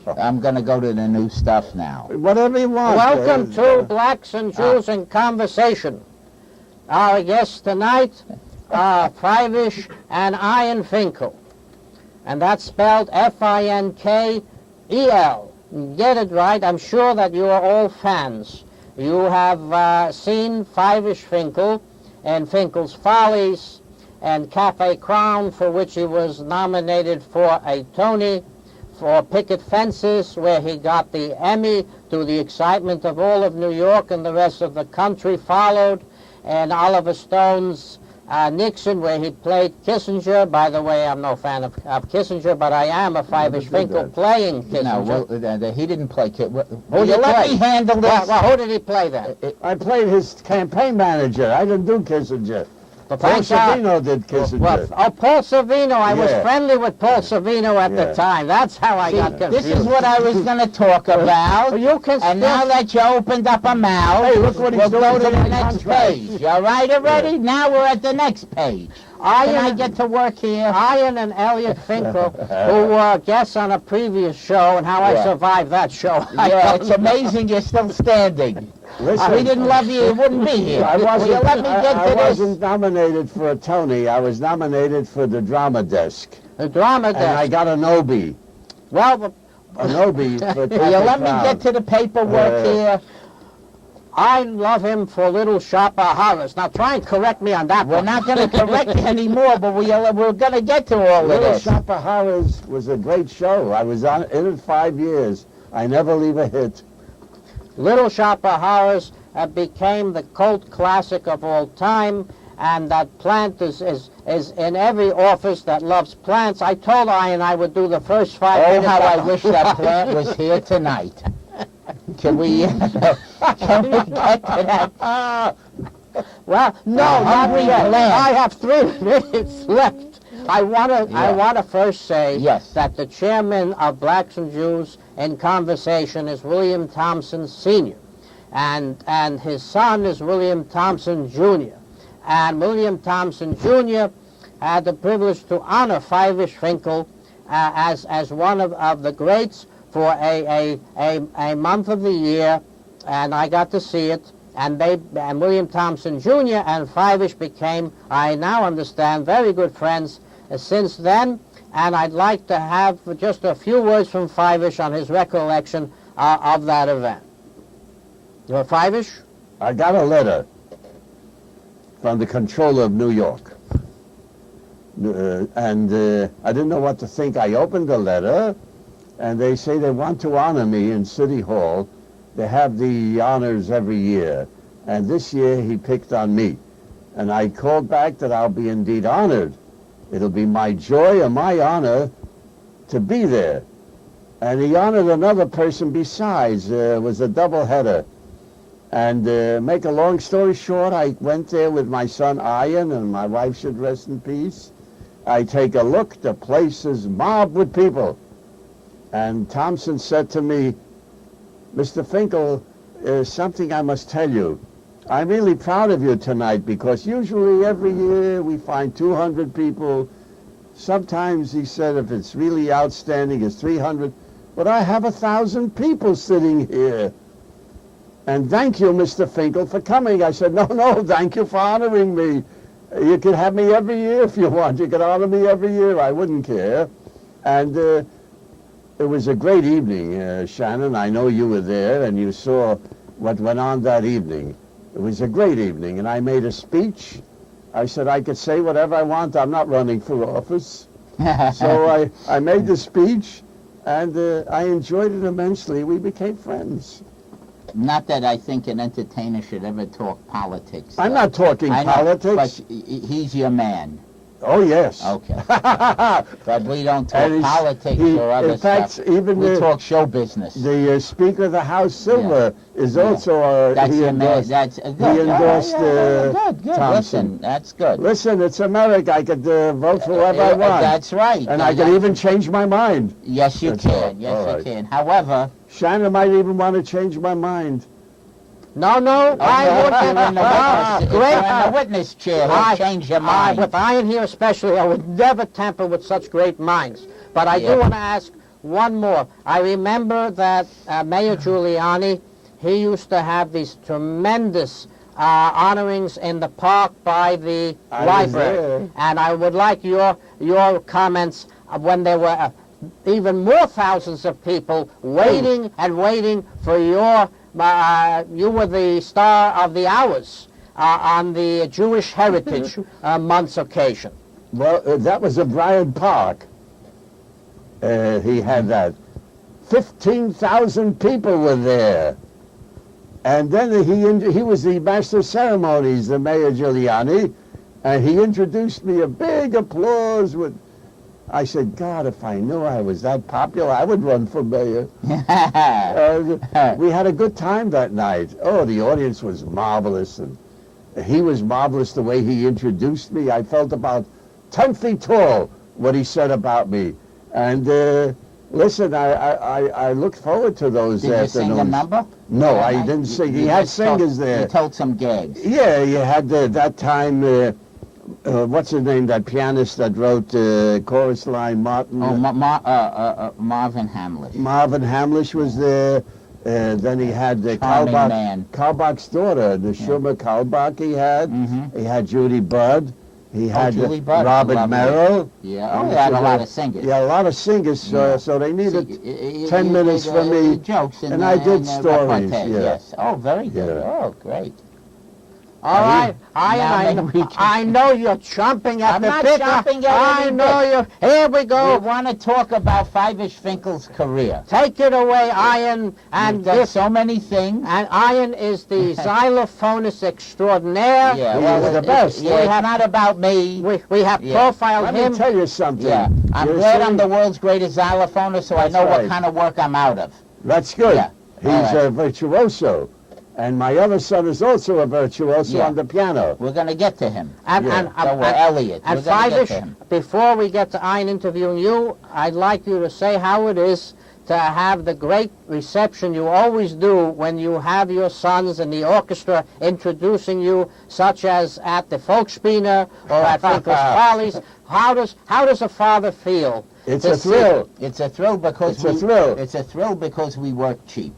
I'm going to go to the new stuff now. Whatever you want. Welcome to Blacks and Jews in Conversation. Our guests tonight are Fyvush and Ian Finkel. And that's spelled F-I-N-K-E-L. Get it right. I'm sure that you are all fans. You have seen Fyvush Finkel in Finkel's Follies and Cafe Crown, for which he was nominated for a Tony, for Picket Fences, where he got the Emmy, to the excitement of all of New York and the rest of the country followed, and Oliver Stone's Nixon, where he played Kissinger. By the way, I'm no fan of Kissinger, but I am a Fyvush Finkel playing Kissinger. No, he didn't play Kissinger. Who did he let play? me handle this? Well, who did he play then? I played his campaign manager. I didn't do Kissinger. Paul Savino did Kissinger. Paul Savino. I was friendly with Paul Savino at the time. That's how I got confused. This is what I was going to talk about. You can and now that you opened up a mouth, hey, look what he's doing go to the my next contract. page. All right already? Yeah. Now we're at the next page. Can I get to work here? Ian and Elliot Finkel, who were guests on a previous show, and how I survived that show. Yeah, it's amazing you're still standing. Listen, we didn't love you, you wouldn't be here. I wasn't nominated for a Tony. I was nominated for the Drama Desk. The Drama Desk. And I got an Obie. Well, an Obie for you let me get to the paperwork here. I love him for Little Shop of Horrors. Now try and correct me on that. We're not going to correct you anymore, but we're going to get to all of Little this. Shop of Horrors was a great show. I was in it 5 years. I never leave a hit. Little Shop of Horrors became the cult classic of all time, and that plant is in every office that loves plants. I told Ian I would do the first 5 minutes. Oh, how I wish that plant was here tonight. Can we get to that? Well, no, not yet. I have 3 minutes left. I want to first say that the chairman of Blacks and Jews in Conversation is William Thompson Sr., and his son is William Thompson Jr. And William Thompson Jr. had the privilege to honor Fyvush Finkel as one of the greats for a month of the year, and I got to see it. And William Thompson Jr. and Fyvush became, I now understand, very good friends since then. And I'd like to have just a few words from Fyvush on his recollection of that event. Fyvush? I got a letter from the controller of New York. And I didn't know what to think. I opened the letter, and they say they want to honor me in City Hall. They have the honors every year. And this year he picked on me. And I called back that I'll be indeed honored. It'll be my joy and my honor to be there. And he honored another person besides. It was a double-header. And make a long story short, I went there with my son Ian, and my wife should rest in peace. I take a look, the place is mobbed with people. And Thompson said to me, Mr. Finkel, something I must tell you. I'm really proud of you tonight, because usually every year we find 200 people. Sometimes, he said, if it's really outstanding, it's 300. But I have 1,000 people sitting here. And thank you, Mr. Finkel, for coming. I said, no, thank you for honoring me. You can have me every year if you want. You can honor me every year. I wouldn't care. And it was a great evening, Shannon. I know you were there, and you saw what went on that evening. It was a great evening, and I made a speech. I said I could say whatever I want. I'm not running for office. So I made the speech, and I enjoyed it immensely. We became friends. Not that I think an entertainer should ever talk politics. I'm not talking politics. But he's your man. Oh, yes. Okay. But we don't talk politics or other stuff. Even we talk show business. The Speaker of the House, Silver, is also... That's your man. That's good. He endorsed good. Thompson. Listen, that's good. Listen, it's America. I could vote for whoever I want. That's right. And I could even change my mind. Yes, you can. Yes, you can. However... Shannon might even want to change my mind. No, I wouldn't. Great. In the witness chair, he'll change your mind. With Ian here especially, I would never tamper with such great minds. But I do want to ask, one more. I remember that Mayor Giuliani, he used to have these tremendous honorings in the park by the library. And I would like your comments when there were even more thousands of people waiting and waiting for your, you were the star of the hours on the Jewish Heritage Month's occasion. Well, that was at Bryant Park. He had that. 15,000 people were there. And then he was the master of ceremonies, the Mayor Giuliani, and he introduced me, a big applause. I said, God, if I knew I was that popular, I would run for mayor. We had a good time that night. Oh, the audience was marvelous, and he was marvelous the way he introduced me. I felt about 10 feet tall, what he said about me. And listen, I look forward to those afternoons. Did you sing a number? No, I didn't sing. He had singers there. You told some gags. Yeah, you had that time, what's his name, that pianist that wrote Chorus Line, Martin? Oh, Marvin Hamlish. Marvin Hamlish was there. Then he had Kalbach's daughter, the Schumer Kalbach he had. He had Judy Budd. He had Julie Budd, Robert Merrill. Yeah, he had a lot of singers. Yeah, a lot of singers, so they needed 10 minutes for me. Jokes and I did stories. Yes. Oh, very good. Yeah. Oh, great. All right, I know you're chomping at the bit. I know you. Here we go. We want to talk about Fyvush Finkel's career. Take it away, Ian. And there's so many things. And Ian is the xylophonist extraordinaire. Yeah, well, the best. Yeah, it's not about me. We have profiled him. Let me tell you something. Yeah, I'm glad I'm the world's greatest xylophonist, so I know what kind of work I'm out of. That's good. Yeah. He's a virtuoso. And my other son is also a virtuoso on the piano. We're going to get to him. And Elliot. And Fyvush, before we get to Ian interviewing you, I'd like you to say how it is to have the great reception you always do when you have your sons and the orchestra introducing you, such as at the Folkspieler or at Finkel's Follies. How does a father feel? It's a thrill. It's a thrill because It's a thrill because we work cheap.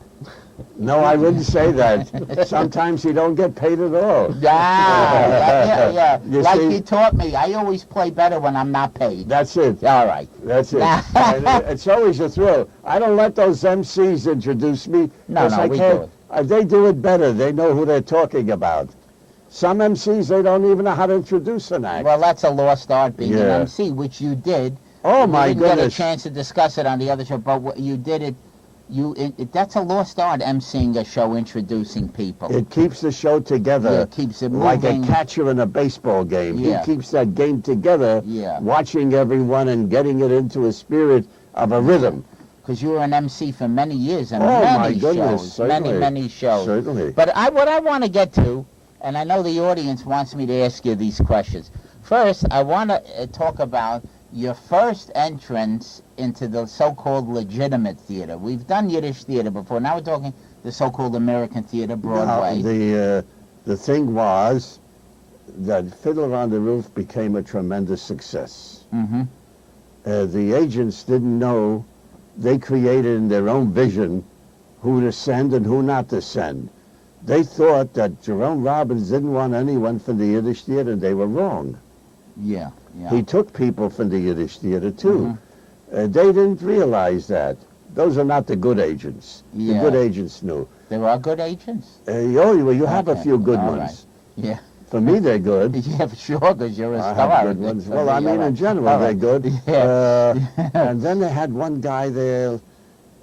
No, I wouldn't say that. Sometimes you don't get paid at all. Yeah. Like you taught me, I always play better when I'm not paid. That's it. All right. That's it. It's always a thrill. I don't let those MCs introduce me. No, we do it. They do it better. They know who they're talking about. Some MCs, they don't even know how to introduce an act. Well, that's a lost art, being an MC, which you did. Oh, my goodness. We didn't get a chance to discuss it on the other show, but you did it. That's a lost art, emceeing a show, introducing people. It keeps the show together. Yeah, it keeps it moving. Like a catcher in a baseball game. Yeah. He keeps that game together, watching everyone and getting it into a spirit of a rhythm. Because you were an MC for many years and many shows. Certainly. Many shows. Certainly. But what I want to get to, and I know the audience wants me to ask you these questions. First, I want to talk about your first entrance into the so-called legitimate theater. We've done Yiddish theater before. Now we're talking the so-called American theater, Broadway. The thing was that Fiddler on the Roof became a tremendous success. The agents didn't know. They created in their own vision who to send and who not to send. They thought that Jerome Robbins didn't want anyone from the Yiddish theater. They were wrong. Yeah. He took people from the Yiddish theater, too. They didn't realize that. Those are not the good agents. The good agents knew. There are good agents? You have a few good ones. Right. Yeah. For me, they're good. Yeah, sure, because you're a star. I have good ones. Well, I mean, in general, they're good. Yeah. And then they had one guy there,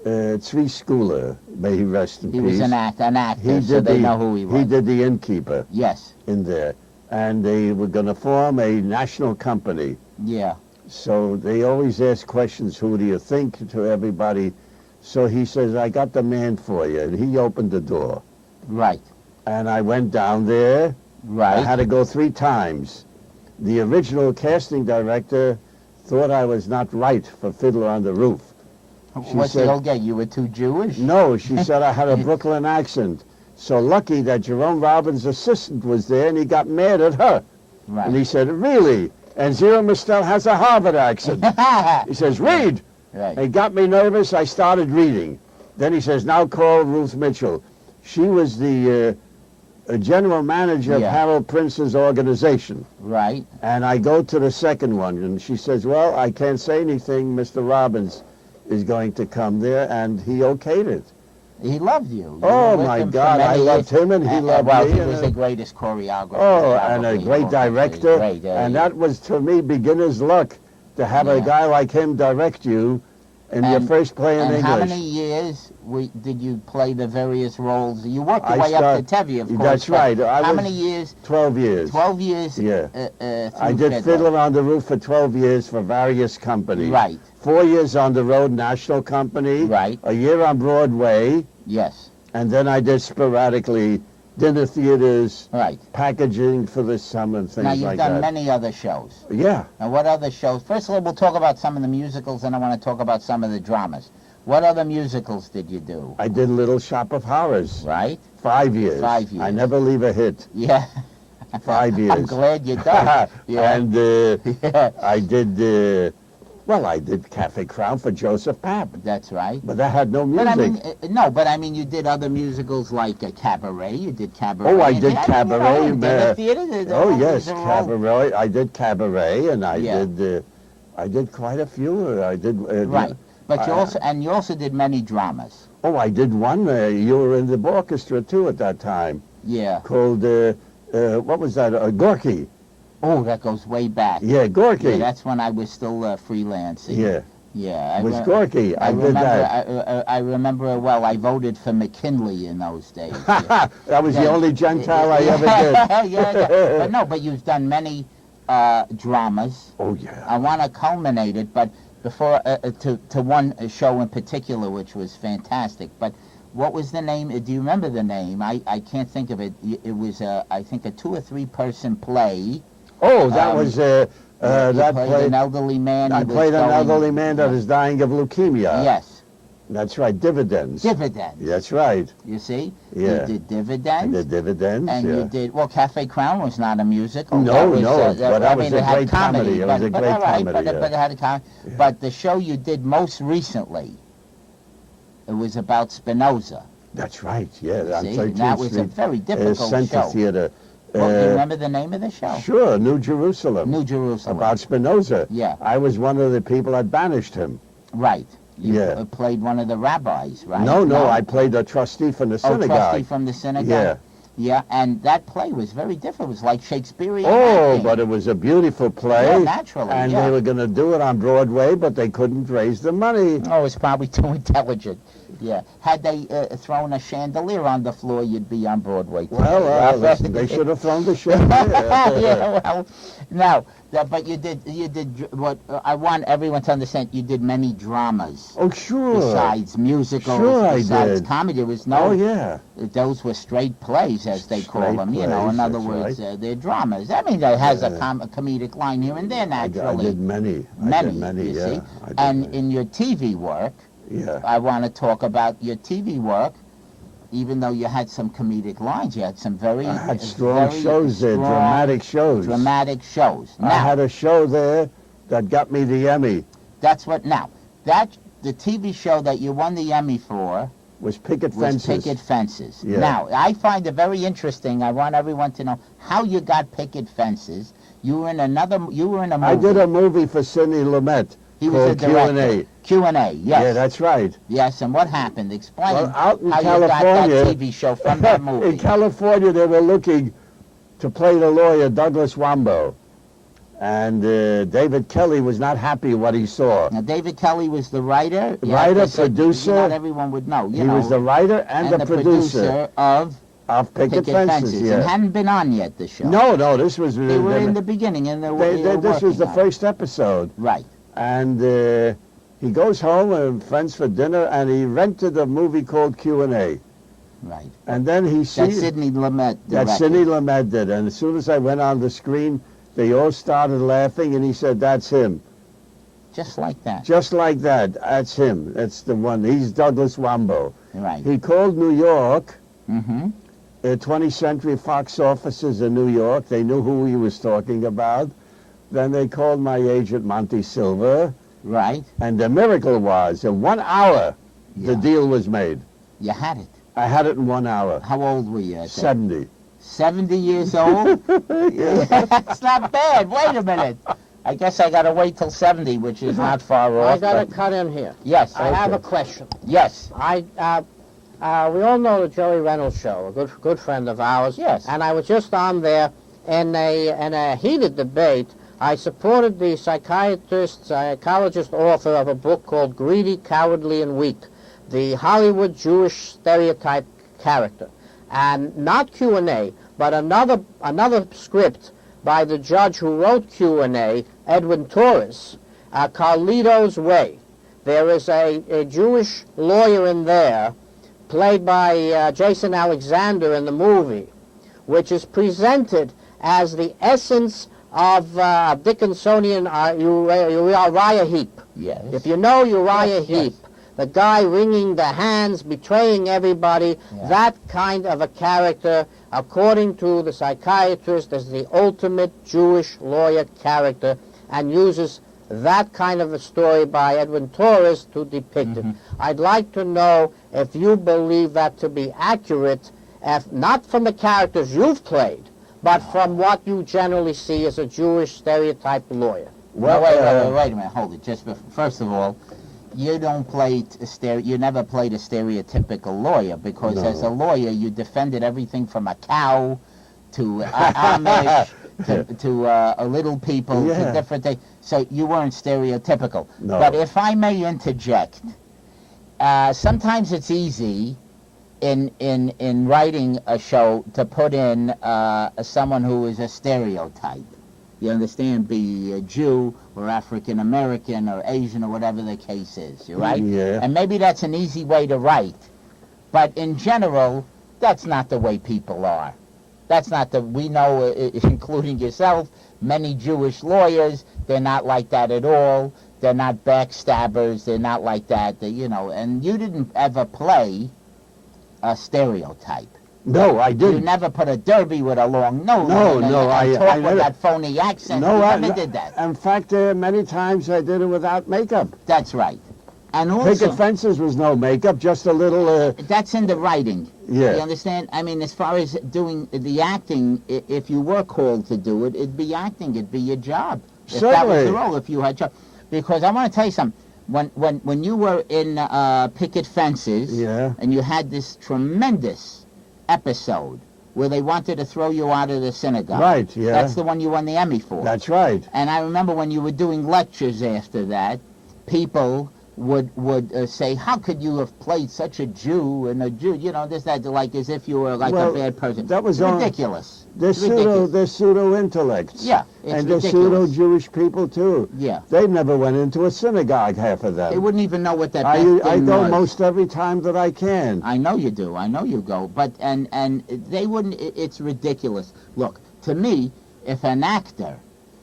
Tzvi Schooler, may he rest in peace. He was an actor, so they know who he was. He did the innkeeper. Yes. In there. And they were going to form a national company. Yeah. So they always ask questions, who do you think, to everybody. So he says, I got the man for you. And he opened the door. Right. And I went down there. Right. I had to go 3 times. The original casting director thought I was not right for Fiddler on the Roof. What's the old guy? You were too Jewish? No, she said I had a Brooklyn accent. So lucky that Jerome Robbins' assistant was there, and he got mad at her. Right. And he said, really? And Zero Mistel has a Harvard accent. He says, read. Right. It got me nervous. I started reading. Then he says, now call Ruth Mitchell. She was the general manager of Harold Prince's organization. Right. And I go to the second one, and she says, well, I can't say anything. Mr. Robbins is going to come there, and he okayed it. He loved you. Oh, my God. I loved him, and he loved me. He was the greatest choreographer. Oh, and a great director. Great, and that was, to me, beginner's luck, to have a guy like him direct you in your first play in English. And how many years did you play the various roles? You worked your way up to Tevi, of course. That's right. How many years? 12 years. 12 years? Yeah. I did Fiddler on the Roof for 12 years for various companies. Right. 4 years on the road, national company. Right. A year on Broadway. Yes. And then I did sporadically dinner theaters. Right. Packaging for the summer and things like that. Now, you've done many other shows. Yeah. Now, what other shows? First of all, we'll talk about some of the musicals, and I want to talk about some of the dramas. What other musicals did you do? I did Little Shop of Horrors. Right. 5 years. 5 years. I never leave a hit. Yeah. 5 years. I'm glad you did. Yeah. And I did, I did Cafe Crown for Joseph Papp. That's right. But that had no music. But I mean, you did other musicals like Cabaret. You did Cabaret. Oh, I did Cabaret. Oh, yes, Cabaret. I did Cabaret, and I did quite a few. I did. Right. But you also did many dramas. Oh, I did one. You were in the orchestra too at that time. Yeah. Called what was that? Gorky. Oh, that goes way back. Yeah, Gorky. Yeah, that's when I was still freelancing. Yeah. Yeah. It was Gorky. I did that. I remember it well. I voted for McKinley in those days. Yeah. That was the only Gentile I ever did. Yeah. But you've done many dramas. Oh, yeah. I want to culminate it, but before to one show in particular, which was fantastic. But what was the name? Do you remember the name? I can't think of it. It was, I think, a 2 or 3 person play. Oh, that was that played an elderly man. I played an elderly man that is dying of leukemia. Yes. That's right, Dividends. Dividends. That's right. You see? Yeah. You did Dividends. I did Dividends, and you did, Cafe Crown was not a musical. No, but that was a great comedy. It was a great comedy. But it had a comedy. Yeah. But the show you did most recently, it was about Spinoza. That's right, yeah. On 13th Street. That was a very difficult Center show. Theater. Do you remember the name of the show? Sure, New Jerusalem. New Jerusalem. About Spinoza. Yeah. I was one of the people that banished him. Right. You played one of the rabbis, right? No, I played a trustee from the synagogue. Trustee from the synagogue. Yeah. Yeah, and that play was very different. It was like Shakespearean acting. But it was a beautiful play. Yeah, naturally, and they were going to do it on Broadway, but they couldn't raise the money. Oh, it's probably too intelligent. Yeah. Had they thrown a chandelier on the floor, you'd be on Broadway. Well, listen, they should have thrown the chandelier. Yeah, well, no. But you did what I want everyone to understand. You did many dramas. Oh, sure. Besides musicals, besides comedy, there was no. Oh, yeah. Those were straight plays, as they call them. You know, in other words, they're dramas. I mean, there has a comedic line here and there, naturally. I did many. You see? And in your TV work, I want to talk about your TV work. Even though you had some comedic lines, you had some very strong shows there, dramatic shows. Dramatic shows. Now, I had a show there that got me the Emmy. That's what. Now, the TV show that you won the Emmy for was Picket Fences. Yeah. Now, I find it very interesting. I want everyone to know how you got Picket Fences. You were in a movie. I did a movie for Sidney Lumet. He was a director. Q&A, yes. Yeah, that's right. Yes, and what happened? Explain out in how California, you got that TV show from that movie. In California, they were looking to play the lawyer Douglas Wambo. And David Kelly was not happy what he saw. Now, David Kelly was the writer? Producer. Not everyone would know. He was the writer and the producer of Picket Fences. Yeah. It hadn't been on yet, the show. No, this was... They were in the beginning, and this was the first episode. Right. And he goes home and friends for dinner, and he rented a movie called Q&A. Right. And then he sees... That Sidney Lumet directed. That Sidney Lumet did. And as soon as I went on the screen, they all started laughing, and he said, "That's him." Just like that. Just like that. That's him. That's the one. He's Douglas Wambo. Right. He called New York. Mm-hmm. 20th Century Fox offices in New York. They knew who he was talking about. Then they called my agent, Monty Silver, Right. And the miracle was, in 1 hour, the Yeah. deal was made. You had it. I had it in 1 hour. How old were you? 70. 70 years old? That's not bad. Wait a minute. I guess I got to wait till 70, which is not far off. I got to cut in here. Yes. I have a question. Yes. We all know the Joey Reynolds show, a good friend of ours. Yes. And I was just on there in a heated debate. I supported the psychologist, author of a book called Greedy, Cowardly, and Weak, the Hollywood Jewish stereotype character. And not Q&A, but another script by the judge who wrote Q&A, Edwin Torres, Carlito's Way. There is a Jewish lawyer in there, played by Jason Alexander in the movie, which is presented as the essence of Dickinsonian Uriah Heep. Yes. If you know Uriah Heep, yes. The guy wringing the hands, betraying everybody, that kind of a character, according to the psychiatrist, is the ultimate Jewish lawyer character, and uses that kind of a story by Edwin Torres to depict it. I'd like to know if you believe that to be accurate, if not from the characters you've played, but from what you generally see as a Jewish stereotype lawyer. Well, wait a minute. Hold it. First of all, you don't play you never played a stereotypical lawyer, because as a lawyer you defended everything from a cow to Amish to little people to different things. So you weren't stereotypical. No. But if I may interject, sometimes it's easy in writing a show to put in someone who is a stereotype. You understand? Be a Jew or African American or Asian or whatever the case is. You right? Yeah. And maybe that's an easy way to write, but in general, that's not the way people are. That's not we know, including yourself, many Jewish lawyers, they're not like that at all. They're not backstabbers. They're not like that. And you didn't ever play a stereotype. No, I didn't. You never put a derby with a long nose. I talk with that phony accent. No, you never did that. In fact, many times I did it without makeup. That's right. And also, Picket Fences was no makeup, just a little... That's in the writing. Yeah. You understand? I mean, as far as doing the acting, if you were called to do it, it'd be acting. It'd be your job. Certainly. If that was the role, if you had job. Because I want to tell you something. When you were in Picket Fences, and you had this tremendous episode where they wanted to throw you out of the synagogue. Right, yeah. That's the one you won the Emmy for. That's right. And I remember when you were doing lectures after that, people would say, how could you have played such a Jew and a Jew, this, that, like as if you were like a bad person. That was ridiculous. They're pseudo-intellects. Yeah, it's and they're ridiculous. pseudo-Jewish people, too. Yeah. They never went into a synagogue, half of them. They wouldn't even know what that I thing go was. most every time that I can. I know you do. I know you go. But, and they wouldn't, it's ridiculous. Look, to me, if an actor,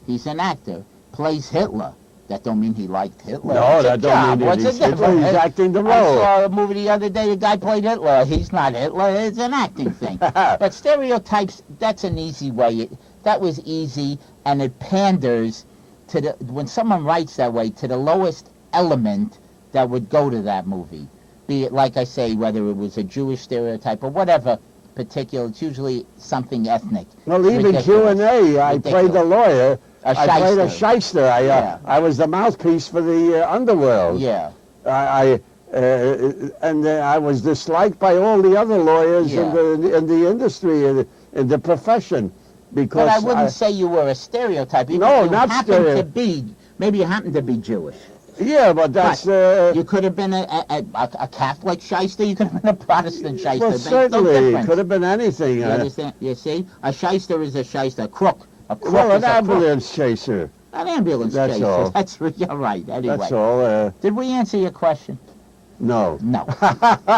he's an actor, plays Hitler, that don't mean he liked Hitler. No, that don't mean What's he's the Hitler. He's acting the role. I saw a movie the other day, the guy played Hitler. He's not Hitler. It's an acting thing. But stereotypes, that's an easy way. That was easy, and it panders to when someone writes that way, to the lowest element that would go to that movie. Be it, like I say, whether it was a Jewish stereotype or whatever particular, it's usually something ethnic. Well, even Q&A, I played the lawyer. I played a shyster. I was the mouthpiece for the underworld. Yeah. And I was disliked by all the other lawyers in the industry, in the profession. Because but I wouldn't say you were a stereotype. No, not stereotype. Maybe you happened to be Jewish. Yeah, but that's... you could have been a Catholic shyster. You could have been a Protestant shyster. Well, certainly. It could have been anything. You understand? You see? A shyster is a shyster. A crook. Well, an ambulance chaser. An ambulance chaser. That's all. That's you're right. Anyway. That's all. Did we answer your question? No. No.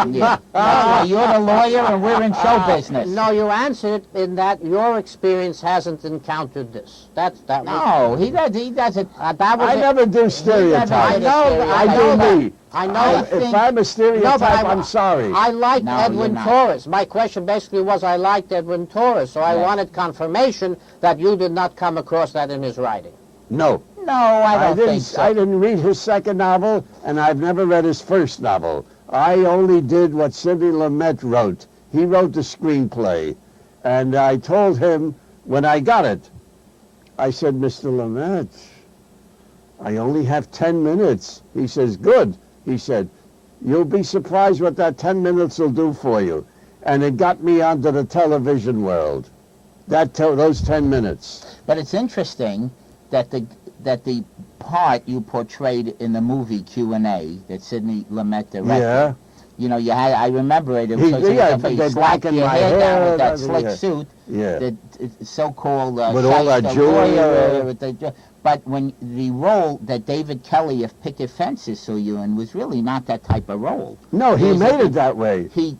Yeah. No, you're the lawyer and we're in show business. No, you answered it in that your experience hasn't encountered this. No, he doesn't. I never do stereotypes. I know me. I know. If I'm a stereotype, I'm sorry. I liked Edwin Torres. My question basically was, I liked Edwin Torres, so I wanted confirmation that you did not come across that in his writing. No. No, I don't think so. I didn't read his second novel, and I've never read his first novel. I only did what Sidney Lumet wrote. He wrote the screenplay. And I told him when I got it, I said, Mr. Lumet, I only have 10 minutes. He says, good. He said, you'll be surprised what that 10 minutes will do for you. And it got me onto the television world. Those 10 minutes. But it's interesting that the part you portrayed in the movie Q&A that Sidney Lumet directed. Yeah. You know, I remember it. It was they blackened my hair down with that slick suit. Yeah. The so-called with all that jewelry. But when the role that David Kelly of Picket Fences saw you in was really not that type of role. No, he made it that way. He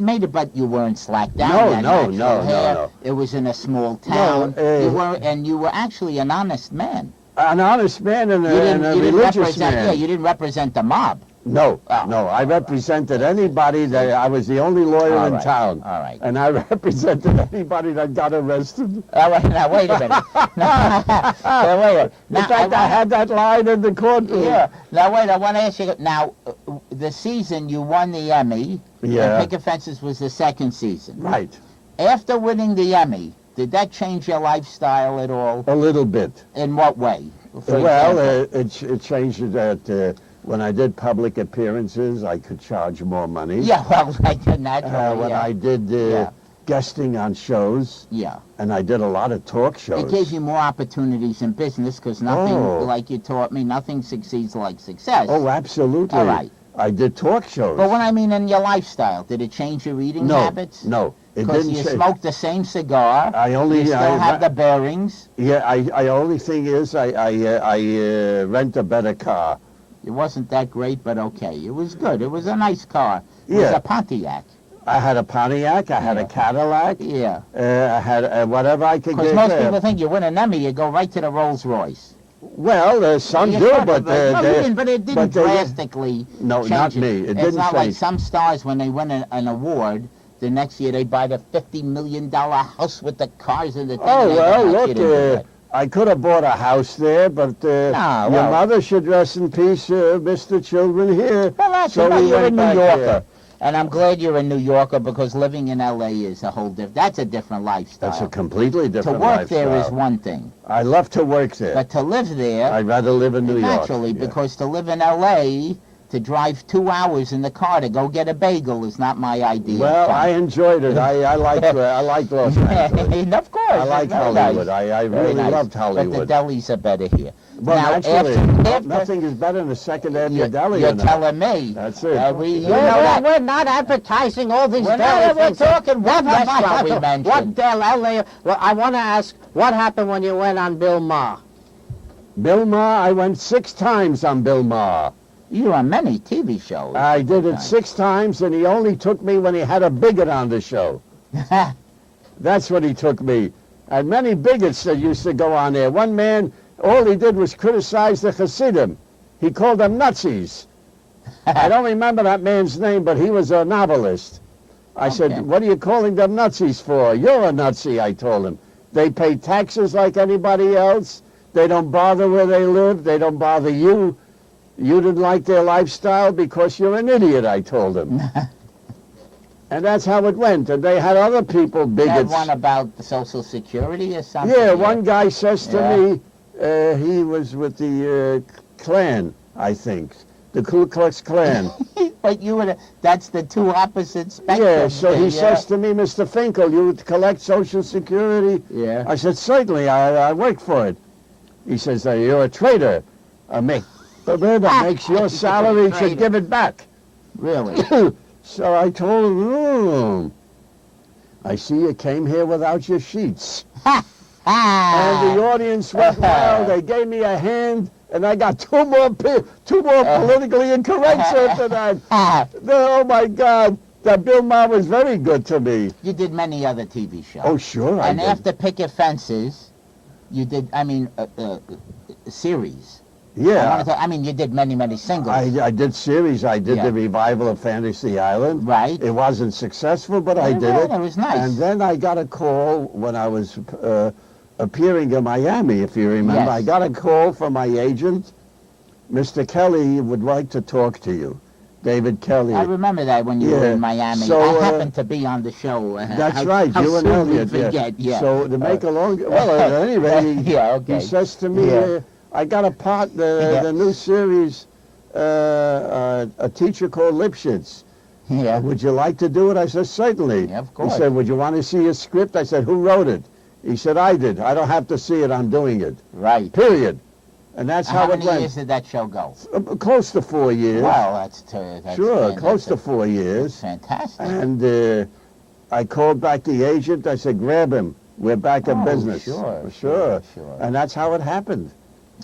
made it, but you weren't slacked down. No. It was in a small town. You were actually an honest man. An honest man and a religious man. Yeah, you didn't represent the mob. No. I represented anybody that I was the only lawyer in town. All right. And I represented anybody that got arrested. All right, now wait a minute. In fact, I had that line in the courtroom. Yeah. Now wait, I want to ask you. Now, the season you won the Emmy. Yeah. Picket Fences was the second season. Right. After winning the Emmy, did that change your lifestyle at all? A little bit. In what way? It changed it that. When I did public appearances, I could charge more money. Yeah, well, naturally. When I did guesting on shows. Yeah. And I did a lot of talk shows. It gave you more opportunities in business because nothing, like you taught me, nothing succeeds like success. Oh, absolutely. All right. I did talk shows. But what I mean in your lifestyle, did it change your eating habits? No, it didn't. Because you smoked the same cigar. You still have the bearings. Yeah, I only thing is I rent a better car. It wasn't that great, but okay. It was good. It was a nice car. It was a Pontiac. I had a Pontiac. I had a Cadillac. Yeah. I had whatever I could get. Because most people think you win an Emmy, you go right to the Rolls Royce. Well, some do, but but it didn't drastically. No, not me. It didn't. It's not like some stars when they win an award. The next year they buy the $50 million house with the cars and the thing. Oh well, look. I could have bought a house there, but your mother should rest in peace, Mr. Children here. Well, that's you're a New Yorker. And I'm glad you're a New Yorker because living in L.A. is a whole different... That's a different lifestyle. That's a completely different lifestyle. To work there is one thing. I love to work there. But to live there... I'd rather live in New York. Naturally, because to live in L.A., to drive 2 hours in the car to go get a bagel is not my idea. Well, I enjoyed it. I liked Los Angeles. Of course. I liked Hollywood. Nice. I really loved Hollywood. But the delis are better here. Well, now, actually, nothing is better than a second-hand deli. You're telling me. That's it. We're not advertising all these delis. We're talking one restaurant we mentioned. I want to ask, what happened when you went on Bill Maher? Bill Maher, I went 6 times on Bill Maher. You were on many TV shows. I did it 6 times, and he only took me when he had a bigot on the show. That's what he took me. And many bigots that used to go on there. One man, all he did was criticize the Hasidim. He called them Nazis. I don't remember that man's name, but he was a novelist. I said, what are you calling them Nazis for? You're a Nazi, I told him. They pay taxes like anybody else. They don't bother where they live. They don't bother you. You didn't like their lifestyle because you're an idiot, I told him. And that's how it went. And they had other people, bigots. You had one about the Social Security or something? Yeah, one guy says to me, he was with the Klan, I think. The Ku Klux Klan. But that's the two opposite spectrums. Yeah, so he says to me, Mr. Finkel, you collect Social Security? Yeah. I said, certainly, I work for it. He says, you're a traitor. But that makes your salary, you should give it back. Really? So I told him, I see you came here without your sheets. And the audience went wild. They gave me a hand, and I got two more politically incorrects after that. Oh, my God. That Bill Maher was very good to me. You did many other TV shows. Oh, sure, I did. And after Picket Fences, you did, series. Yeah. You did many singles. I did series. I did the revival of Fantasy Island. Right. It wasn't successful, but I did it. It was nice. And then I got a call when I was appearing in Miami, if you remember. Yes. I got a call from my agent. Mr. Kelly would like to talk to you. David Kelly. I remember that when you were in Miami. So, I happened to be on the show. That's right, how you and soon we Elliot. forget, yeah. So to make a long... Well, at any rate, he says to me, I got a part, the new series, a teacher called Lipschitz. Yeah. Would you like to do it? I said, certainly. Yeah, of course. He said, would you want to see a script? I said, who wrote it? He said, I did. I don't have to see it. I'm doing it. Right. Period. And that's how it went. How many years did that show go? Close to 4 years. Wow, that's sure, close to 4 years. Fantastic. And I called back the agent. I said, grab him. We're back in business. Sure. And that's how it happened.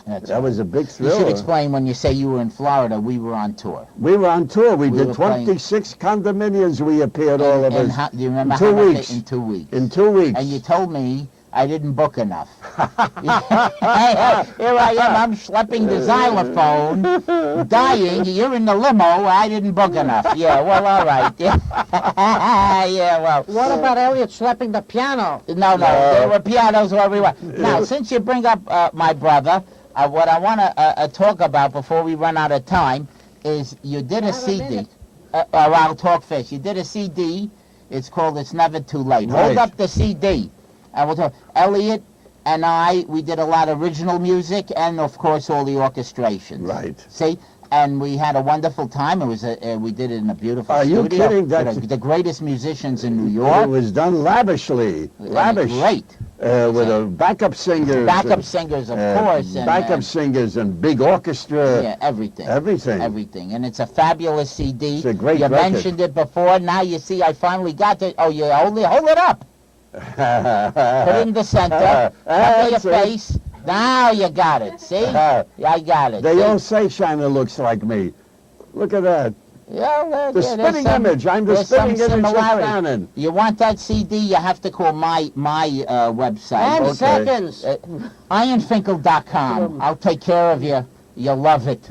That was a big thrill. You should explain, when you say you were in Florida, we were on tour. We were on tour. We did 26 condominiums. We appeared, all of us. Do you remember in 2 weeks. In 2 weeks. In 2 weeks. And you told me I didn't book enough. Here I am, I'm schlepping the xylophone, dying. You're in the limo. I didn't book enough. Yeah, well, all right. Yeah, well. What about Elliot schlepping the piano? No, there were pianos everywhere. Now, since you bring up my brother, what I want to talk about before we run out of time is you did a CD. I'll talk first. You did a CD. It's called It's Never Too Late. Right. Hold up the CD. And we'll talk. Elliot and we did a lot of original music and, of course, all the orchestrations. Right. See? And we had a wonderful time. It was we did it in a beautiful studio. Are you kidding? The greatest musicians in New York. It was done lavishly. Lavish. Great. With a backup singers. Backup singers, of course. And, backup singers and big orchestra. Yeah, everything. Everything. And it's a fabulous CD. It's a great You record. mentioned it before. Now you see I finally got it. Oh, you hold it up. Put it in the center. Cover your face. Now you got it. See? I got it. They all say Shannon looks like me. Look at that. Yeah, the spitting image. I'm the spitting image of Shannon. You want that CD, you have to call my website. 10 seconds. IanFinkel.com. I'll take care of you. You'll love it.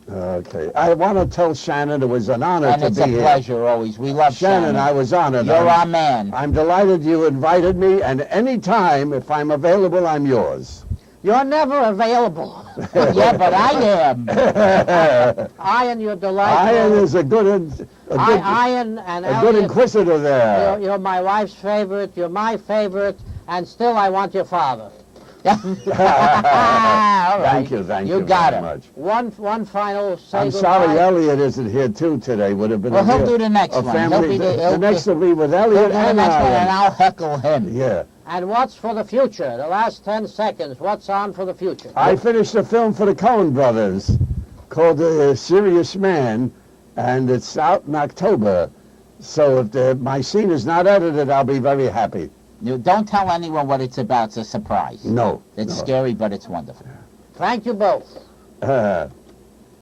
Okay. I want to tell Shannon it was an honor to be here. And it's a pleasure always. We love Shannon. I was honored. You're our man. I'm delighted you invited me, and any time, if I'm available, I'm yours. You're never available. Yeah, but I am. Ian, you're delightful. Ian is a good Ian and Elliot, good inquisitor there. You're my wife's favorite. You're my favorite, and still I want your father. All right. Thank you You got very it. much. One final say I'm goodbye. sorry Elliot isn't here too today. Would have been. Well, he'll do the next one. Family, the next will be with He'll Elliot do the and next one, and Ian. I'll heckle him. Yeah. And what's for the future? The last 10 seconds. What's on for the future? I finished a film for the Coen brothers called Serious Man, and it's out in October. So if my scene is not edited, I'll be very happy. You don't tell anyone what it's about. It's a surprise. No. It's scary, but it's wonderful. Thank you both.